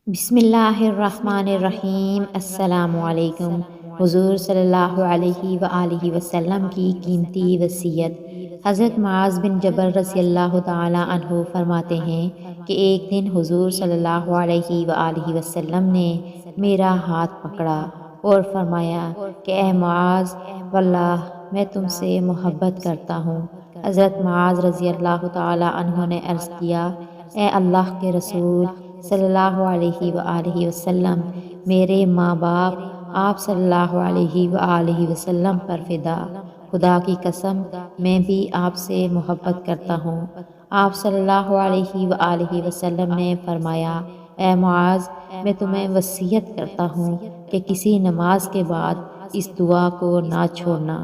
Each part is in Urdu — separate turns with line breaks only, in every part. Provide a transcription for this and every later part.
بسم اللہ الرحمن الرحیم۔ السلام علیکم۔ حضور صلی اللہ علیہ وآلہ وسلم کی قیمتی وصیت۔ حضرت معاذ بن جبل رضی اللہ تعالی عنہ فرماتے ہیں کہ ایک دن حضور صلی اللہ علیہ وآلہ وسلم نے میرا ہاتھ پکڑا اور فرمایا کہ اے معاذ، واللہ میں تم سے محبت کرتا ہوں۔ حضرت معاذ رضی اللہ تعالی عنہ نے عرض کیا، اے اللہ کے رسول صلی اللہ علیہ وآلہ وسلم، میرے ماں باپ آپ صلی اللہ علیہ وآلہ وسلم پر فدا۔ خدا کی قسم میں بھی آپ سے محبت کرتا ہوں۔ آپ صلی اللہ علیہ وآلہ وسلم نے فرمایا، اے معاذ، میں تمہیں وصیت کرتا ہوں کہ کسی نماز کے بعد اس دعا کو نہ چھوڑنا۔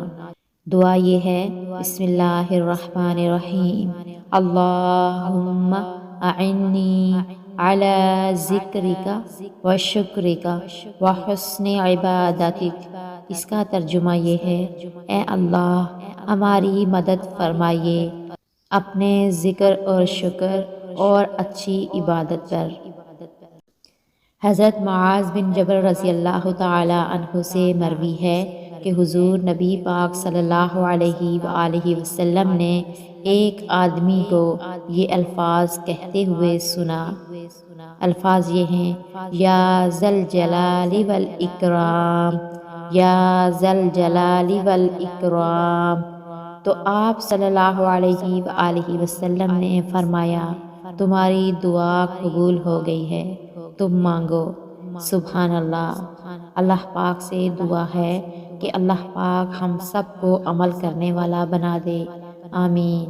دعا یہ ہے، بسم اللہ الرحمن الرحیم، اللہم اعنی علی ذکرک و شکرک و حسن عبادتک۔ اس کا ترجمہ یہ ہے، اے اللہ ہماری مدد فرمائیے اپنے ذکر اور شکر اور اچھی عبادت پر۔ حضرت معاذ بن جبل رضی اللہ تعالی عنہ سے مروی ہے کہ حضور نبی پاک صلی اللہ علیہ وآلہ وسلم نے ایک آدمی کو یہ الفاظ کہتے ہوئے سنا۔ الفاظ یہ ہیں، یا ذل جلال والاکرام، یا ذل جلال والاکرام۔ تو آپ صلی اللہ علیہ وآلہ وسلم نے فرمایا، تمہاری دعا قبول ہو گئی ہے، تم مانگو۔ سبحان اللہ۔ اللہ پاک سے دعا ہے کہ اللہ پاک ہم سب کو عمل کرنے والا بنا دے، آمین۔